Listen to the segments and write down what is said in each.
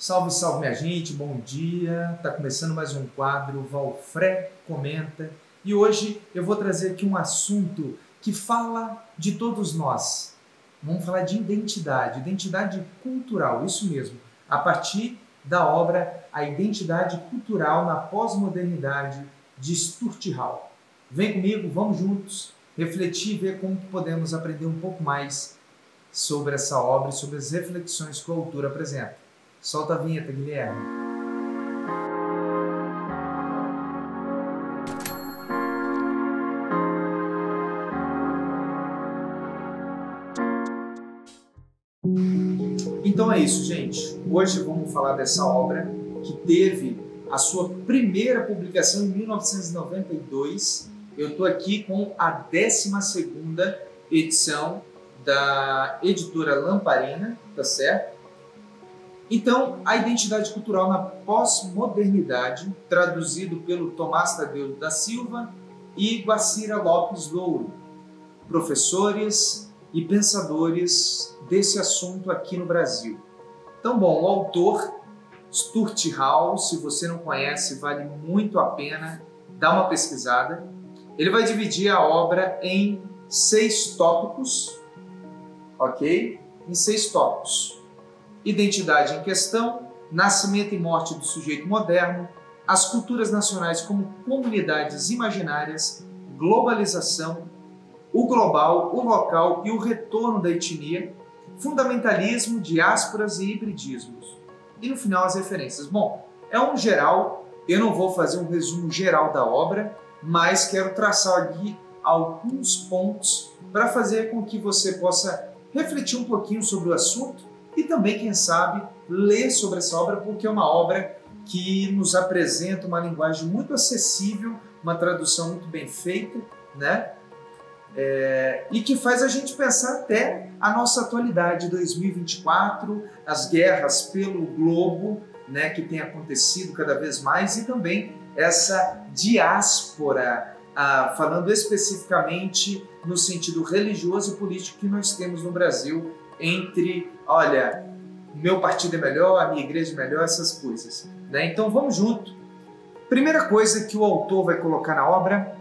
Salve, salve minha gente, bom dia! Tá começando mais um quadro Valfré Comenta e hoje eu vou trazer aqui um assunto que fala de todos nós. Vamos falar de identidade cultural, isso mesmo, a partir da obra A Identidade Cultural na Pós-Modernidade de Stuart Hall. Vem comigo, vamos juntos refletir e ver como podemos aprender um pouco mais sobre essa obra e sobre as reflexões que o autor apresenta. Solta a vinheta, Guilherme. Então é isso, gente. Hoje vamos falar dessa obra que teve a sua primeira publicação em 1992. Eu estou aqui com a 12ª edição da editora Lamparina, tá certo? Então, a identidade cultural na pós-modernidade, traduzido pelo Tomás Tadeu da Silva e Guacira Lopes Louro, professores e pensadores desse assunto aqui no Brasil. Então, bom, o autor, Stuart Hall, se você não conhece, vale muito a pena dar uma pesquisada. Ele vai dividir a obra em 6 tópicos, ok? Em 6 tópicos. Identidade em questão, nascimento e morte do sujeito moderno, as culturas nacionais como comunidades imaginárias, globalização, o global, o local e o retorno da etnia, fundamentalismo, diásporas e hibridismos. E no final as referências. Bom, é um geral, eu não vou fazer um resumo geral da obra, mas quero traçar aqui alguns pontos para fazer com que você possa refletir um pouquinho sobre o assunto e também, quem sabe, ler sobre essa obra, porque é uma obra que nos apresenta uma linguagem muito acessível, uma tradução muito bem feita, né? E que faz a gente pensar até a nossa atualidade, 2024, as guerras pelo globo, né, que tem acontecido cada vez mais, e também essa diáspora, falando especificamente no sentido religioso e político que nós temos no Brasil, entre, olha, meu partido é melhor, a minha igreja é melhor, essas coisas, né? Então vamos junto. Primeira coisa que o autor vai colocar na obra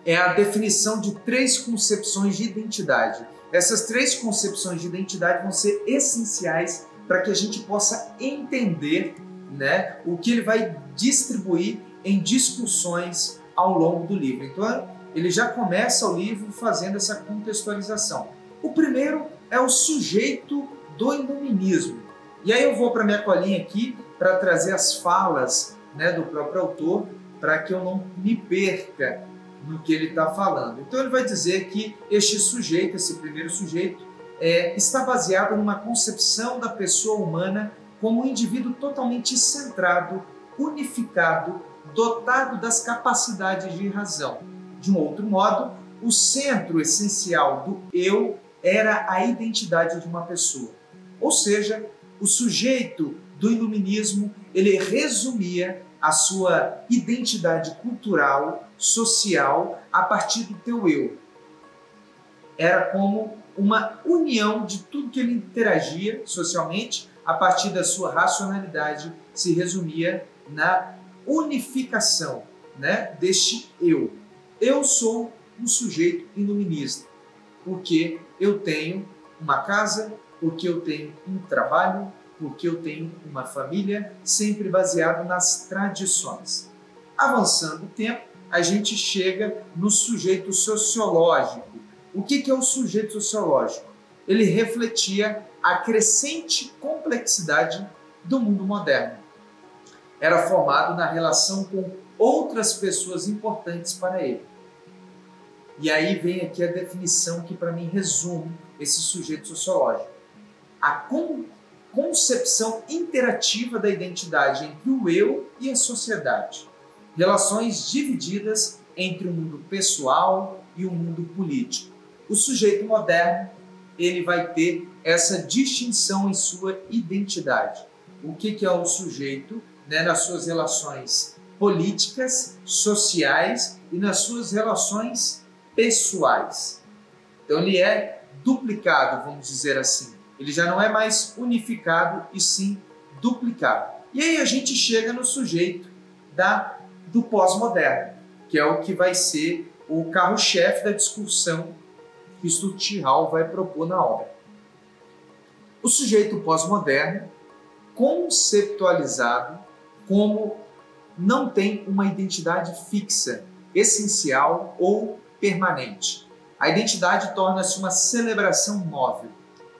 é a definição de 3 concepções de identidade. Essas 3 concepções de identidade vão ser essenciais para que a gente possa entender, né, o que ele vai distribuir em discussões ao longo do livro. Então ele já começa o livro fazendo essa contextualização. O primeiro é o sujeito do iluminismo. E aí eu vou para minha colinha aqui para trazer as falas, né, do próprio autor, para que eu não me perca no que ele está falando. Então ele vai dizer que este sujeito, esse primeiro sujeito, está baseado numa concepção da pessoa humana como um indivíduo totalmente centrado, unificado, dotado das capacidades de razão. De um outro modo, o centro essencial do eu era a identidade de uma pessoa. Ou seja, o sujeito do iluminismo, ele resumia a sua identidade cultural, social, a partir do teu eu. Era como uma união de tudo que ele interagia socialmente, a partir da sua racionalidade, se resumia na unificação, né, deste eu. Eu sou um sujeito iluminista, porque eu tenho uma casa, porque eu tenho um trabalho, porque eu tenho uma família, sempre baseado nas tradições. Avançando o tempo, a gente chega no sujeito sociológico. O que é o sujeito sociológico? Ele refletia a crescente complexidade do mundo moderno. Era formado na relação com outras pessoas importantes para ele. E aí vem aqui a definição que para mim resume esse sujeito sociológico. A concepção interativa da identidade entre o eu e a sociedade. Relações divididas entre o mundo pessoal e o mundo político. O sujeito moderno, ele vai ter essa distinção em sua identidade. O que é o sujeito, né, nas suas relações políticas, sociais e nas suas relações pessoais. Então ele é duplicado, vamos dizer assim. Ele já não é mais unificado e sim duplicado. E aí a gente chega no sujeito do pós-moderno, que é o que vai ser o carro-chefe da discussão que Stuart Hall vai propor na obra. O sujeito pós-moderno, conceptualizado como não tem uma identidade fixa, essencial ou permanente. A identidade torna-se uma celebração móvel,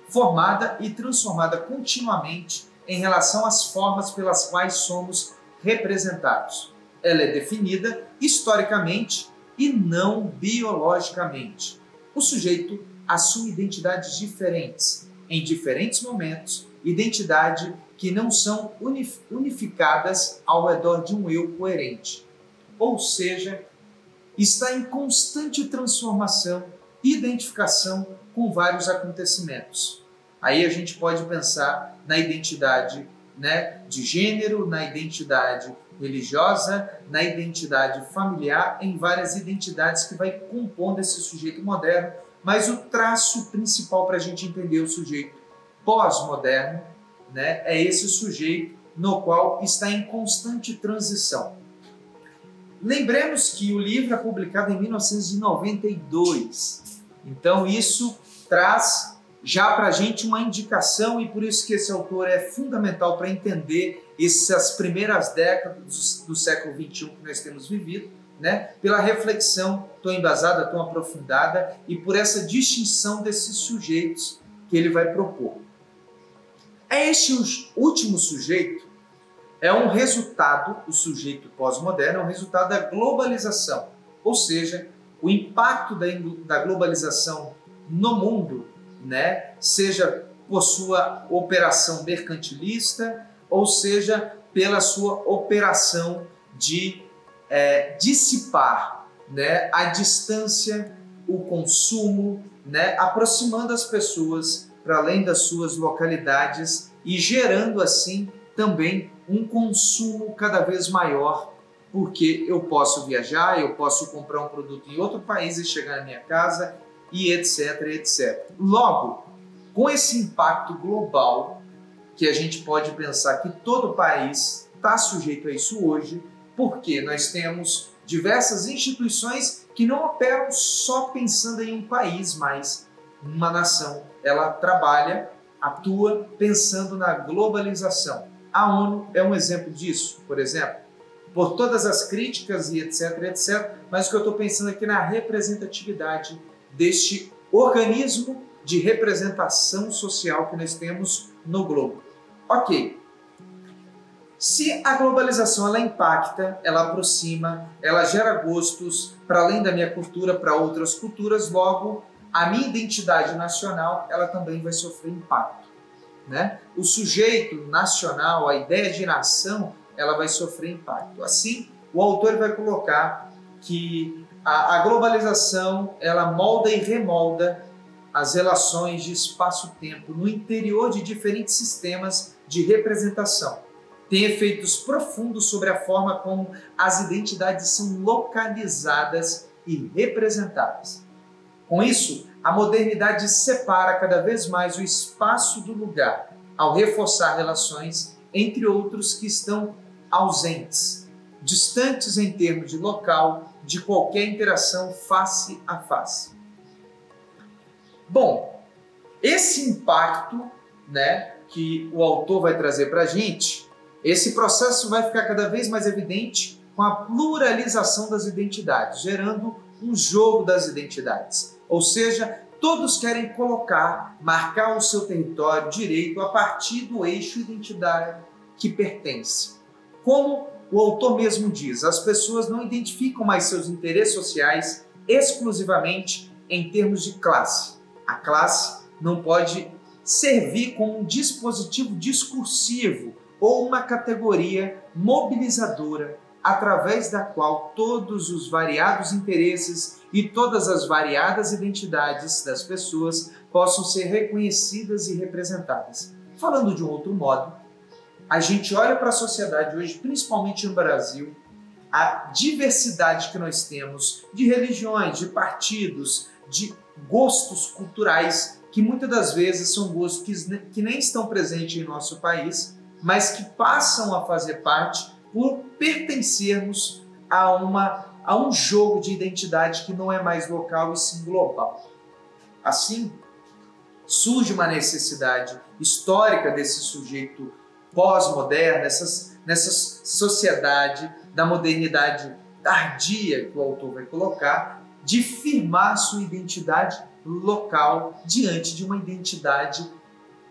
formada e transformada continuamente em relação às formas pelas quais somos representados. Ela é definida historicamente e não biologicamente. O sujeito assume identidades diferentes, em diferentes momentos, identidade que não são unificadas ao redor de um eu coerente. Ou seja, está em constante transformação e identificação com vários acontecimentos. Aí a gente pode pensar na identidade, de gênero, na identidade religiosa, na identidade familiar, em várias identidades que vai compondo esse sujeito moderno, mas o traço principal para a gente entender o sujeito pós-moderno, é esse sujeito no qual está em constante transição. Lembremos que o livro é publicado em 1992, então isso traz já para a gente uma indicação e por isso que esse autor é fundamental para entender essas primeiras décadas do século XXI que nós temos vivido, pela reflexão tão embasada, tão aprofundada e por essa distinção desses sujeitos que ele vai propor. Este último sujeito é um resultado, o sujeito pós-moderno é um resultado da globalização, ou seja, o impacto da globalização no mundo, seja por sua operação mercantilista, ou seja, pela sua operação de dissipar a distância, o consumo, aproximando as pessoas para além das suas localidades e gerando assim também um consumo cada vez maior, porque eu posso viajar, eu posso comprar um produto em outro país e chegar na minha casa e etc, etc. Logo, com esse impacto global, que a gente pode pensar que todo país está sujeito a isso hoje, porque nós temos diversas instituições que não operam só pensando em um país, mas uma nação. Ela trabalha, atua pensando na globalização. A ONU é um exemplo disso, por exemplo, por todas as críticas e etc, etc, mas o que eu estou pensando aqui na representatividade deste organismo de representação social que nós temos no globo. Ok, se a globalização ela impacta, ela aproxima, ela gera gostos para além da minha cultura, para outras culturas, logo a minha identidade nacional ela também vai sofrer impacto. O sujeito nacional, a ideia de nação, ela vai sofrer impacto. Assim, o autor vai colocar que a globalização ela molda e remolda as relações de espaço-tempo no interior de diferentes sistemas de representação. Tem efeitos profundos sobre a forma como as identidades são localizadas e representadas. Com isso, a modernidade separa cada vez mais o espaço do lugar, ao reforçar relações entre outros que estão ausentes, distantes em termos de local, de qualquer interação face a face. Bom, esse impacto, que o autor vai trazer para a gente, esse processo vai ficar cada vez mais evidente com a pluralização das identidades, gerando um jogo das identidades. Ou seja, todos querem marcar o seu território direito a partir do eixo identitário que pertence. Como o autor mesmo diz, as pessoas não identificam mais seus interesses sociais exclusivamente em termos de classe. A classe não pode servir como um dispositivo discursivo ou uma categoria mobilizadora através da qual todos os variados interesses e todas as variadas identidades das pessoas possam ser reconhecidas e representadas. Falando de um outro modo, a gente olha para a sociedade hoje, principalmente no Brasil, a diversidade que nós temos de religiões, de partidos, de gostos culturais, que muitas das vezes são gostos que nem estão presentes em nosso país, mas que passam a fazer parte por pertencermos a um jogo de identidade que não é mais local e sim global. Assim, surge uma necessidade histórica desse sujeito pós-moderno, nessa sociedade da modernidade tardia que o autor vai colocar, de firmar sua identidade local diante de uma identidade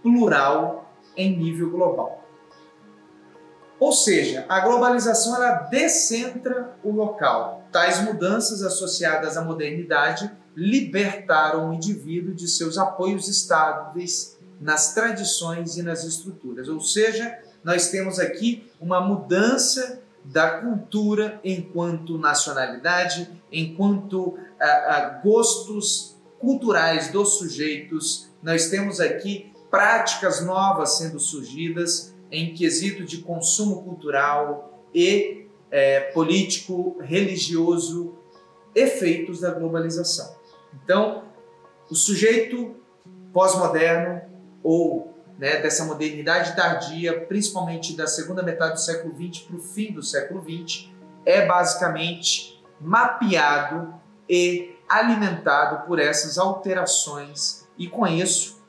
plural em nível global. Ou seja, a globalização ela descentra o local. Tais mudanças associadas à modernidade libertaram o indivíduo de seus apoios estáveis nas tradições e nas estruturas. Ou seja, nós temos aqui uma mudança da cultura enquanto nacionalidade, enquanto gostos culturais dos sujeitos. Nós temos aqui práticas novas sendo surgidas em quesito de consumo cultural e político, religioso, efeitos da globalização. Então, o sujeito pós-moderno ou dessa modernidade tardia, principalmente da segunda metade do século XX para o fim do século XX, é basicamente mapeado e alimentado por essas alterações e com isso,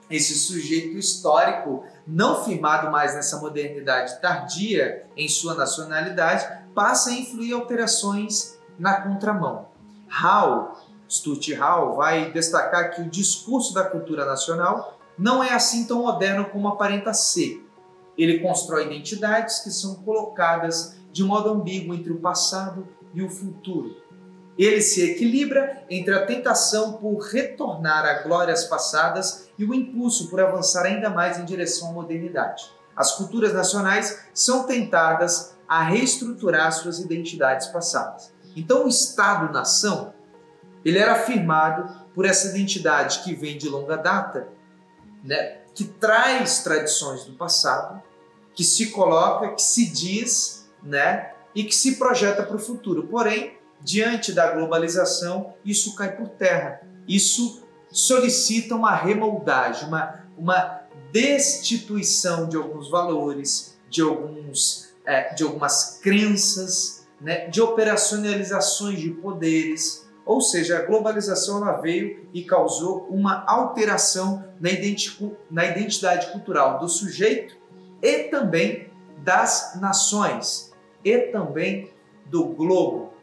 esse sujeito histórico não firmado mais nessa modernidade tardia em sua nacionalidade passa a influir alterações na contramão. Stuart Hall vai destacar que o discurso da cultura nacional não é assim tão moderno como aparenta ser. Ele constrói identidades que são colocadas de modo ambíguo entre o passado e o futuro. Ele se equilibra entre a tentação por retornar a glórias passadas e o impulso por avançar ainda mais em direção à modernidade. As culturas nacionais são tentadas a reestruturar suas identidades passadas. Então, o Estado-nação ele era firmado por essa identidade que vem de longa data, que traz tradições do passado, que se coloca, que se diz, e que se projeta para o futuro. Porém, diante da globalização, isso cai por terra. Isso solicita uma remoldagem, uma destituição de alguns valores, de algumas crenças, de operacionalizações de poderes. Ou seja, a globalização ela veio e causou uma alteração na identidade cultural do sujeito e também das nações e também do globo.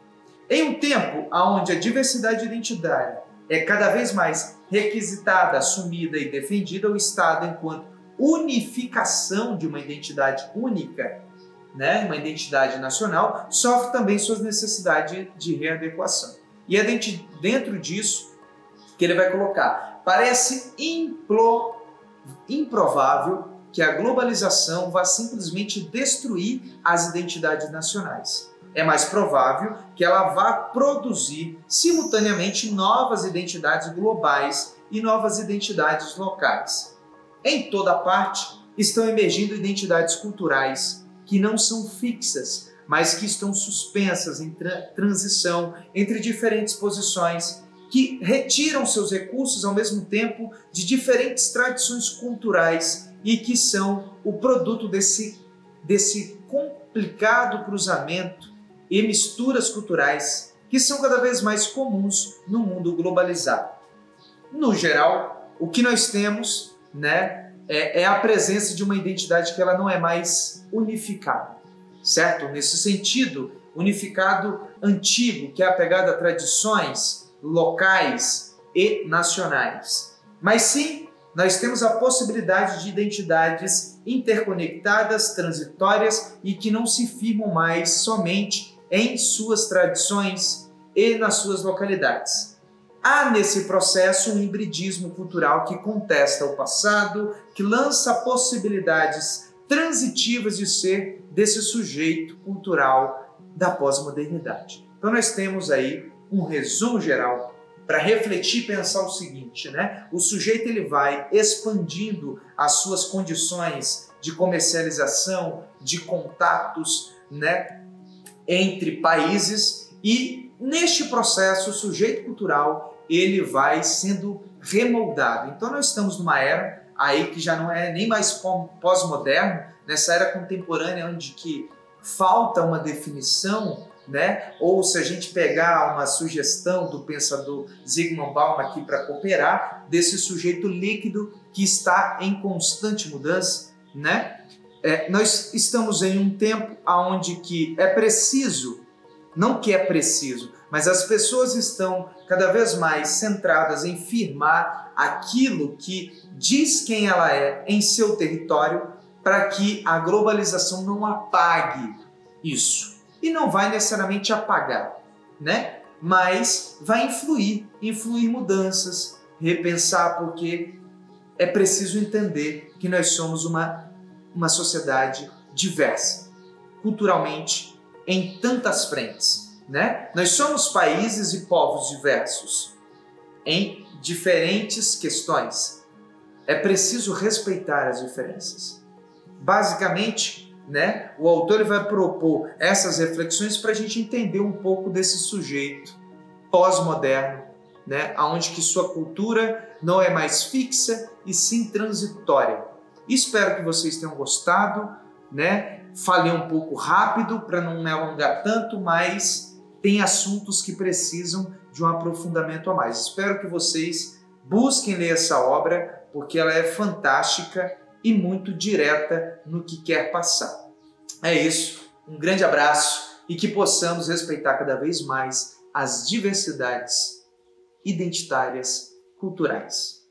Em um tempo onde a diversidade identitária é cada vez mais requisitada, assumida e defendida, o Estado, enquanto unificação de uma identidade única, uma identidade nacional, sofre também suas necessidades de readequação. E é dentro disso que ele vai colocar: parece improvável que a globalização vá simplesmente destruir as identidades nacionais. É mais provável que ela vá produzir simultaneamente novas identidades globais e novas identidades locais. Em toda parte estão emergindo identidades culturais que não são fixas, mas que estão suspensas em transição entre diferentes posições, que retiram seus recursos ao mesmo tempo de diferentes tradições culturais e que são o produto desse complicado cruzamento e misturas culturais que são cada vez mais comuns no mundo globalizado. No geral, o que nós temos é a presença de uma identidade que ela não é mais unificada. Certo? Nesse sentido, unificado antigo, que é apegado a tradições locais e nacionais. Mas sim, nós temos a possibilidade de identidades interconectadas, transitórias e que não se firmam mais somente em suas tradições e nas suas localidades. Há nesse processo um hibridismo cultural que contesta o passado, que lança possibilidades transitivas de ser desse sujeito cultural da pós-modernidade. Então nós temos aí um resumo geral para refletir e pensar o seguinte, O sujeito ele vai expandindo as suas condições de comercialização, de contatos, entre países e neste processo o sujeito cultural ele vai sendo remoldado. Então nós estamos numa era aí que já não é nem mais pós-moderno, nessa era contemporânea onde que falta uma definição, né? Ou se a gente pegar uma sugestão do pensador Zygmunt Bauman aqui para cooperar, desse sujeito líquido que está em constante mudança, né? Nós estamos em um tempo onde que é preciso, não que é preciso, mas as pessoas estão cada vez mais centradas em firmar aquilo que diz quem ela é em seu território, para que a globalização não apague isso. E não vai necessariamente apagar, né? Mas vai influir mudanças, repensar, porque é preciso entender que nós somos uma sociedade diversa, culturalmente, em tantas frentes, né? Nós somos países e povos diversos em diferentes questões. É preciso respeitar as diferenças. Basicamente, né, o autor ele vai propor essas reflexões para a gente entender um pouco desse sujeito pós-moderno, né, onde que sua cultura não é mais fixa e sim transitória. Espero que vocês tenham gostado, né? Falei um pouco rápido para não me alongar tanto, mas tem assuntos que precisam de um aprofundamento a mais. Espero que vocês busquem ler essa obra, porque ela é fantástica e muito direta no que quer passar. É isso, um grande abraço e que possamos respeitar cada vez mais as diversidades identitárias culturais.